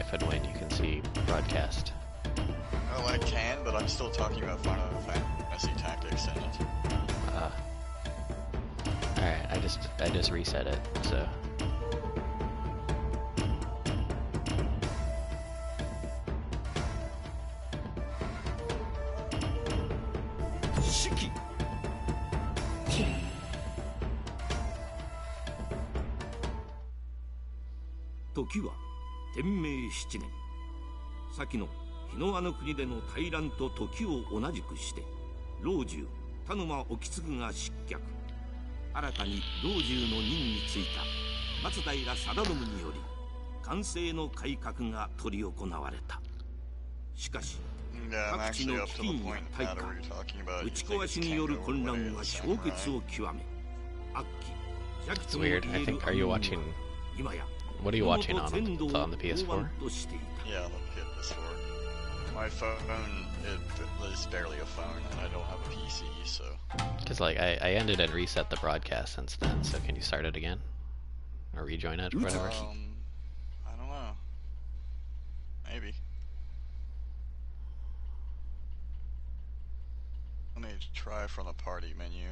if and when you can see broadcast. Well, I can, but I'm still talking about Final Fantasy Tactics in it. Alright, I just reset it, so. Toki wa Tenmei 7年。先の日の輪の国での大乱と時を同じくして、老中田沼意次が失脚。新たに老中の任に就いた松平定信により寛政の改革が執り行われた。しかし各地の飢饉や大火、打ち壊しによる混乱が氷結を極め、悪鬼弱地も言える暗雲は今や What are you watching on? It's on the PS4? Yeah, on the PS4. My phone is barely a phone, and I don't have a PC, so... Because, like, I ended and reset the broadcast since then, so can you start it again? Or rejoin it, or whatever? I don't know. Maybe. Let me try from the party menu.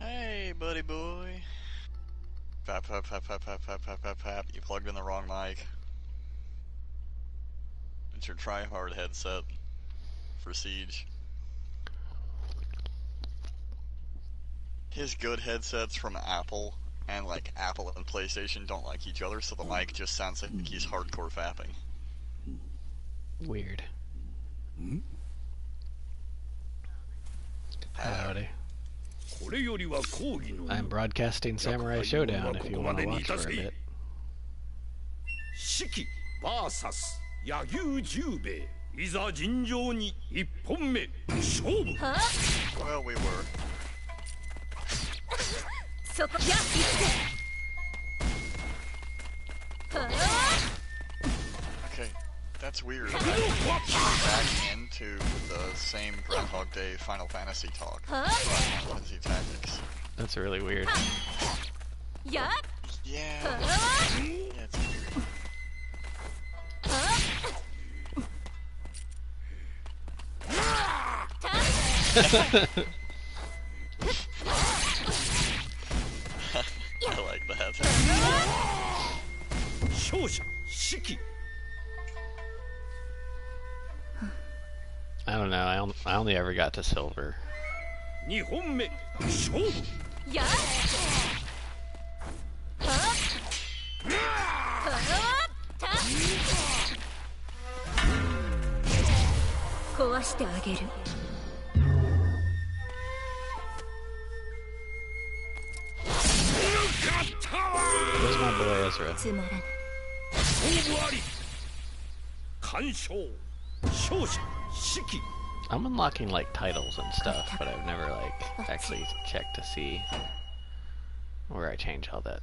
Hey, buddy boy. Pap, pap, pap, pap, pap, pap, pap, pap, pap. You plugged in the wrong mic. It's your try-hard headset for Siege. His good headsets from Apple and, like, Apple and PlayStation don't like each other, so the mic just sounds like he's hardcore fapping. Weird. Howdy. I'm broadcasting Samurai Showdown if you want to watch for a bit. Shiki vs. Yagyu Jubei. Iza Jinjou ni 1本目勝負. Well, we were. Okay, that's weird. Back into the same Groundhog Day Final Fantasy talk. Final Fantasy Tactics. That's really weird. Yeah. Yeah, it's weird. I like that. I don't know, I only ever got to silver. 2本目勝負. Yeah. 壊してあげる. Where's my boy Ezra? つまらない. 勝負あり. 完勝. 勝者 Shiki. I'm unlocking like titles and stuff, but I've never like actually checked to see where I change all that.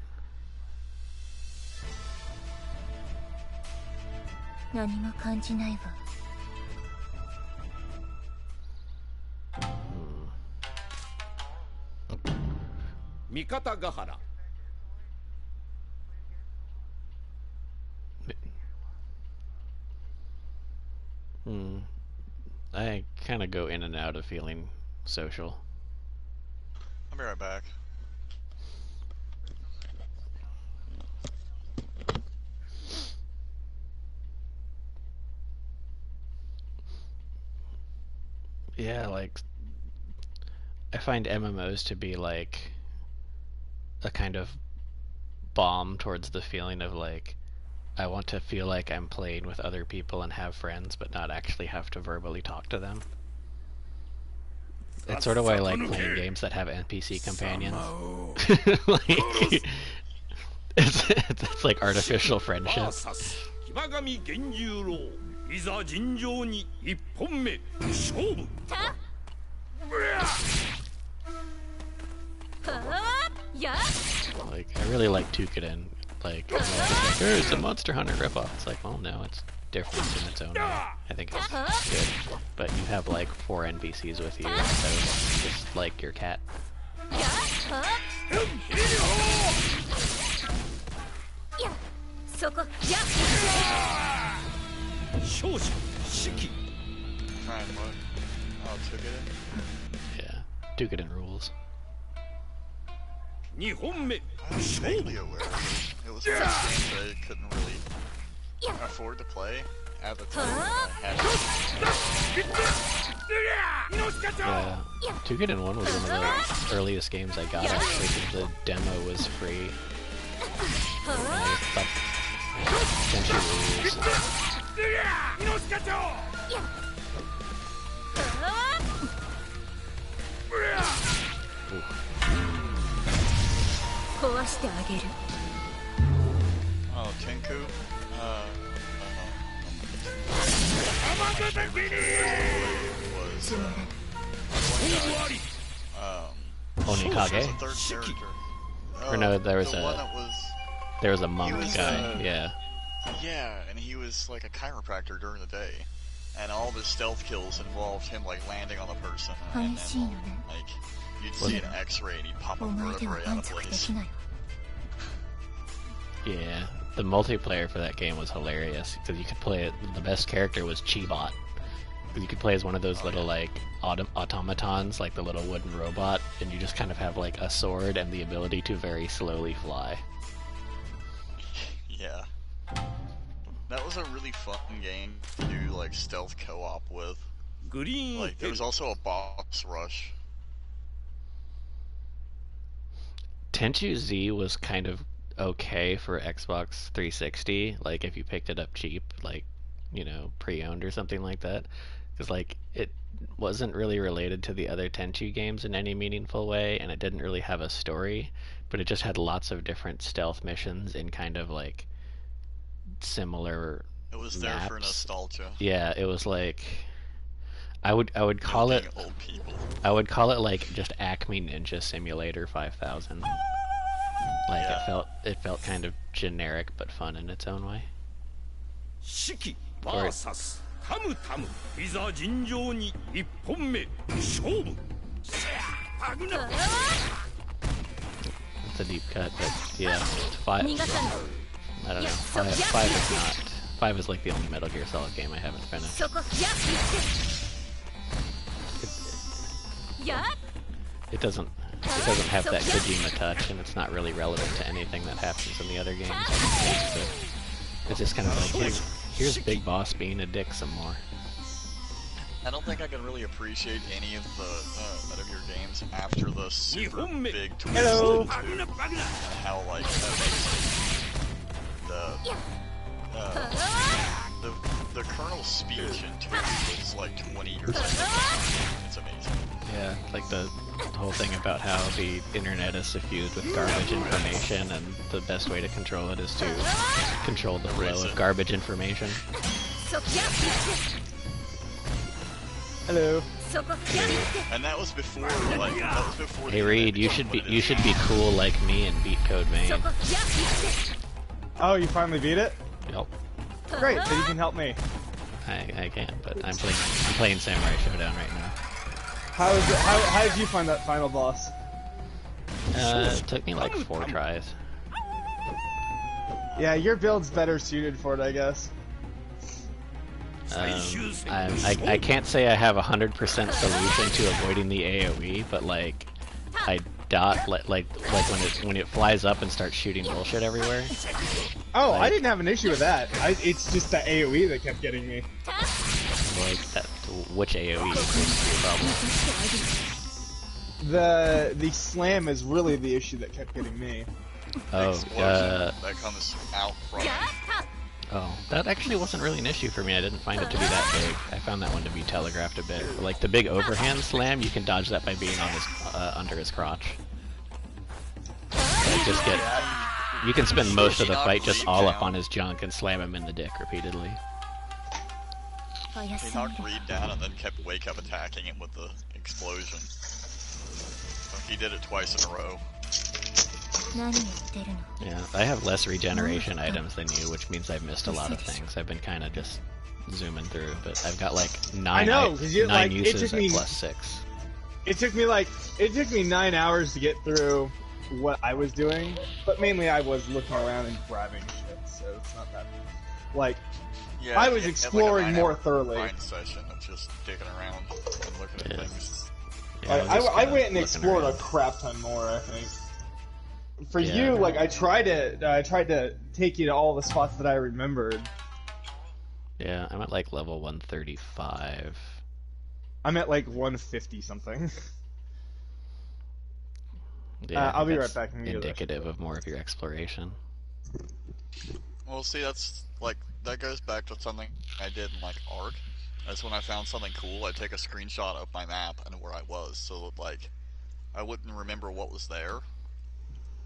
何も感じないわ. Mikata Gahara. I kind of go in and out of feeling social. I'll be right back. Yeah, like, I find MMOs to be like a kind of bomb towards the feeling of like, I want to feel like I'm playing with other people and have friends, but not actually have to verbally talk to them. It's sort of why I like playing games that have NPC companions. Like, it's like artificial friendship. いざ尋常に1本目勝負. Like, I really like Tukiden. Like, you know, it's like, oh, it's a Monster Hunter ripoff. It's like, well, no, it's different in its own way. I think it's good. But you have like 4 NPCs with you, so just like your cat. Trying what? Oh, took it in? Yeah, Dukeden rules. 2本目 I was vaguely aware of it. It was one of those games I couldn't really afford to play at the time. I had Yeah, Dukeden 1 was one of the earliest games I got actually, because the demo was free. And I thought, Tenchi rules. Ooh. Oh, Tinku? Onikage? There's a third character. Or no, there was the one a that was, there was a monk was, guy. Yeah. yeah, and he was like a chiropractor during the day. And all of his stealth kills involved him like landing on the person, and then like you'd see an X-ray and he'd pop a vertebrae out of place. Yeah, the multiplayer for that game was hilarious because you could play it. The best character was Chibot. You could play as one of those little like automatons, like the little wooden robot, and you just kind of have like a sword and the ability to very slowly fly. Yeah. That was a really fun game to do like stealth co-op with. グリーン Like there was also a boss rush. Tenchu Z was kind of okay for Xbox 360, like if you picked it up cheap, like, you know, pre-owned or something like that, because like it wasn't really related to the other Tenchu games in any meaningful way, and it didn't really have a story, but it just had lots of different stealth missions in kind of like similar It was there for maps. nostalgia. Yeah, it was like I would call it Being old people. I would call it like just Acme Ninja Simulator 5000. Like Yeah. it felt kind of generic but fun in its own way. 四季 VS タムタムいざ尋常に1本目勝負 It's a deep cut, but yeah, 5. I don't know. 5 is not. 5 is like the only Metal Gear Solid game I haven't finished. It doesn't have that Kojima touch, and it's not really relevant to anything that happens in the other games. It's just kind of like, here's Big Boss being a dick some more. I don't think I can really appreciate any of the Metal Gear games after the super big twist Hello. into how like the Colonel's speech in 2 was like 20 years old. It's amazing. Yeah, like the whole thing about how the internet is suffused with garbage information, and the best way to control it is to control the flow of garbage information. Hello. And that was before like Hey Reed, you should be cool like me and beat Code Main. Oh, you finally beat it? Yep. Great, then you can help me. I can, but I'm playing Samurai Showdown right now. How is it? How did you find that final boss? It took me like 4 tries. Yeah, your build's better suited for it, I guess. I can't say I have 100% solution to avoiding the AoE, but like I dot like when it flies up and starts shooting bullshit everywhere. Oh, Like- I didn't have an issue with that. It's just the AoE that kept getting me. Like that, which AoE is the problem? The slam is really the issue that kept getting me. Oh, explosion that comes out from oh, that actually wasn't really an issue for me. I didn't find it to be that big. I found that one to be telegraphed a bit. Like the big overhand slam, you can dodge that by being on his under his crotch. Like just get. You can spend most of the fight just all up on his junk and slam him in the dick repeatedly. He knocked Reed down and then kept wake up attacking him with the explosion. So he did it twice in a row. Yeah, I have less regeneration items than you, which means I've missed a lot of things. I've been kind of just zooming through, but I've got like nine uses at +6. It took me 9 hours to get through what I was doing, but mainly I was looking around and grabbing shit, so it's not that like yeah, I was exploring more thoroughly. Grind session of just digging around and looking at things. Yeah, I went and explored a crap ton more, I think. For you, like I tried to take you to all the spots that I remembered. Yeah, I'm at like level 135. I'm at like 150 something. Yeah, I'll be that's right back. indicative of more of your exploration. Well, see, that goes back to something I did in like Ark. That's when I found something cool, I'd take a screenshot of my map and where I was, so that like I wouldn't remember what was there,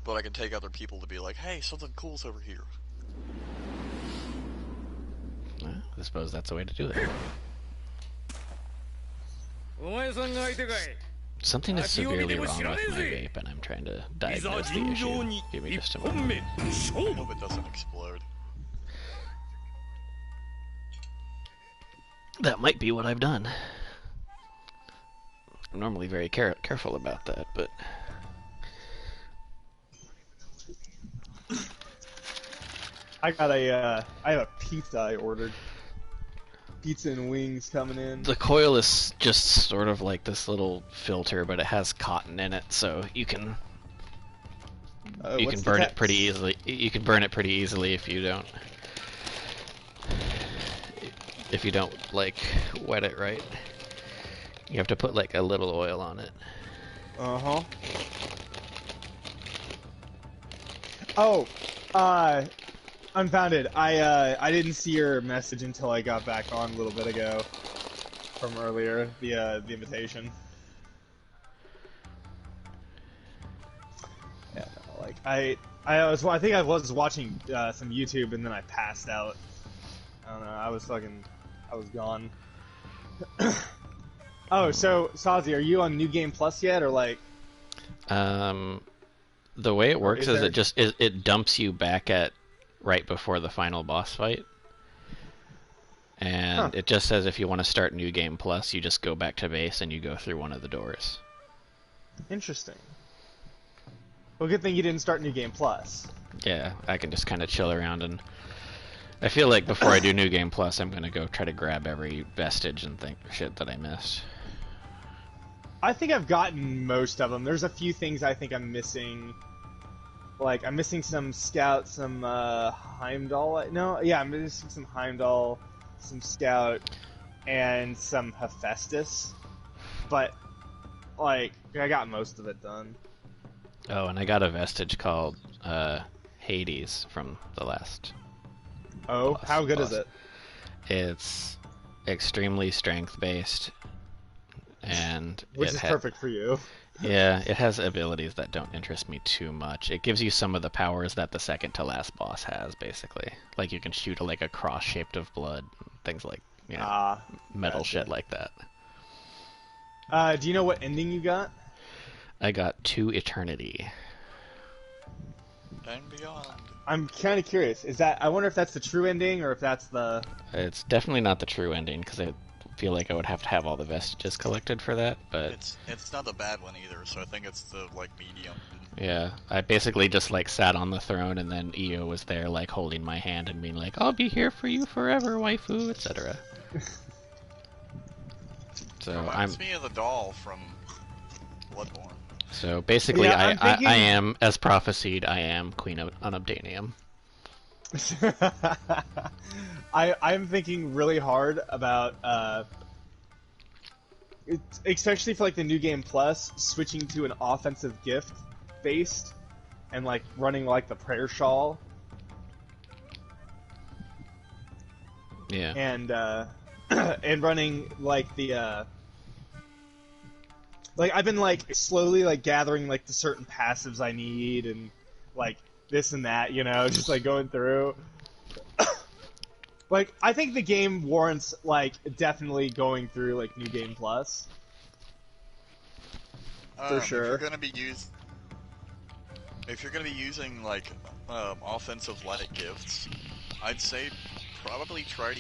but I could take other people to be like, hey, something cool's over here. Well, I suppose that's a way to do it. Something is severely wrong with my vape, and I'm trying to diagnose the issue. Give me just a moment. I hope it doesn't explode. That might be what I've done. I'm normally very careful about that, but... I have a pizza I ordered. Pizza and wings coming in. The coil is just sort of like this little filter, but it has cotton in it, so you can burn it pretty easily. You can burn it pretty easily if you don't like wet it right. You have to put like a little oil on it. Uh-huh. Oh, Unfounded. I didn't see your message until I got back on a little bit ago from earlier, the invitation. Yeah, no, like I think I was watching some YouTube and then I passed out. I don't know. I was gone. Oh, so Sazi, are you on New Game Plus yet, or like? The way it works is it dumps you back at right before the final boss fight, and it just says if you want to start New Game Plus, you just go back to base and you go through one of the doors. Interesting. Well, good thing you didn't start New Game Plus. Yeah, I can just kind of chill around, and I feel like before I do New Game Plus, I'm gonna go try to grab every vestige and shit that I missed. I think I've gotten most of them. There's a few things I think I'm missing. Like, I'm missing some Scout, some Heimdall. I'm missing some Heimdall, some Scout, and some Hephaestus. But, like, I got most of it done. Oh, and I got a vestige called Hades from the last. Oh, how good is it? It's extremely strength-based, and which is perfect for you. Yeah, it has abilities that don't interest me too much. It gives you some of the powers that the second to last boss has, basically. Like you can shoot like a cross shaped of blood, things like metal shit like that. Do you know what ending you got? I got To Eternity. And beyond. I'm kind of curious. I wonder if that's the true ending or if that's the... It's definitely not the true ending, because I feel like I would have to have all the vestiges collected for that, but... It's not the bad one either, so I think it's the, like, medium. Yeah, I basically just, like, sat on the throne, and then Io was there, like, holding my hand and being like, I'll be here for you forever, waifu, etc. So reminds me of the doll from Bloodborne. So basically, yeah, I am, as prophesied, I am Queen of Unobtainium. I'm thinking really hard about, especially for like the New Game Plus, switching to an offensive gift based, and like running like the prayer shawl. Yeah. And and running like the like I've been like slowly like gathering like the certain passives I need and like this and that, you know, just like going through. Like I think the game warrants like definitely going through like New Game Plus. For sure. If you're gonna be if you're gonna be using like offensive light gifts, I'd say probably try to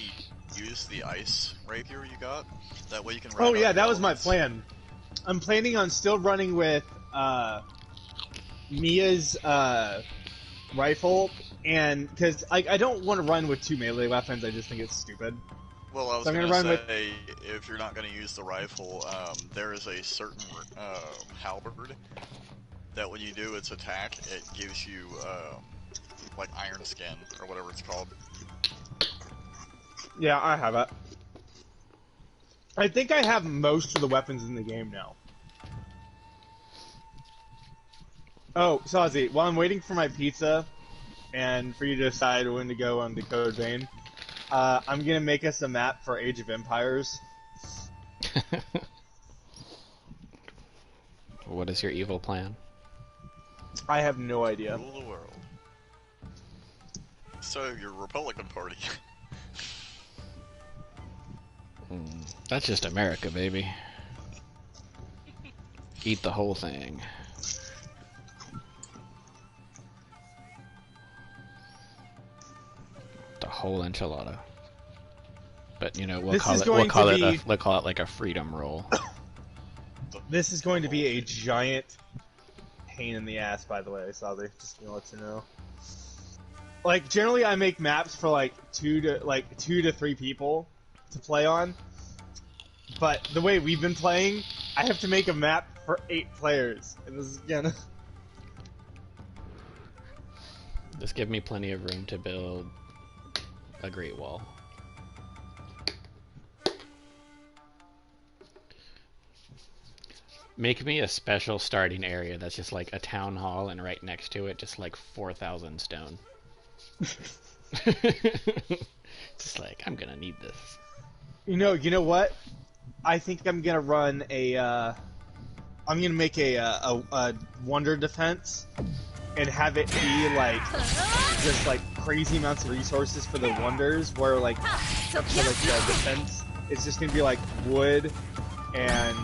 use the ice rapier you got. That way you can. Oh yeah, that was my plan. I'm planning on still running with Mia's rifle, and because I don't want to run with 2 melee weapons. I just think it's stupid. Well, I was so gonna run say, with... if you're not gonna use the rifle, there is a certain halberd that when you do its attack, it gives you like iron skin or whatever it's called. Yeah, I have it. I think I have most of the weapons in the game now. Oh, Sazi, while I'm waiting for my pizza, and for you to decide when to go on Decode Vein, I'm gonna make us a map for Age of Empires. What is your evil plan? I have no idea. Rule the world. So, your Republican Party. That's just America, baby. Eat the whole thing. The whole enchilada. But you know, we'll call it like a freedom roll. This is going to be a giant pain in the ass, by the way, Sazi. Just gonna let you know. Like generally, I make maps for like 2 to 3 people to play on. But the way we've been playing, I have to make a map for 8 players, and this is gonna. Just give me plenty of room to build a Great Wall. Make me a special starting area that's just like a town hall, and right next to it, just like 4,000 stone. Just like, I'm gonna need this. You know what? I think I'm gonna run a. I'm gonna make a wonder defense, and have it be like just like crazy amounts of resources for the wonders. Where like, the defense, it's just gonna be like wood and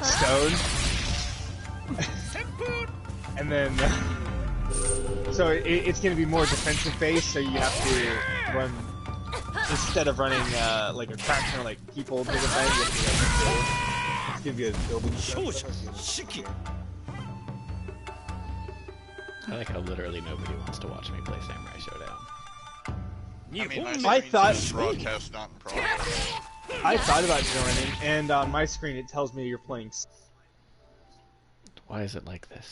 stone, and then so it's gonna be more defensive based. So you have to run. Instead of running like a crap ton of like people to defend, you have to it's gonna be a building. I like how literally nobody wants to watch me play Samurai Showdown. I mean, I thought broadcast not in progress. I thought about joining, and on my screen it tells me you're playing. Why is it like this?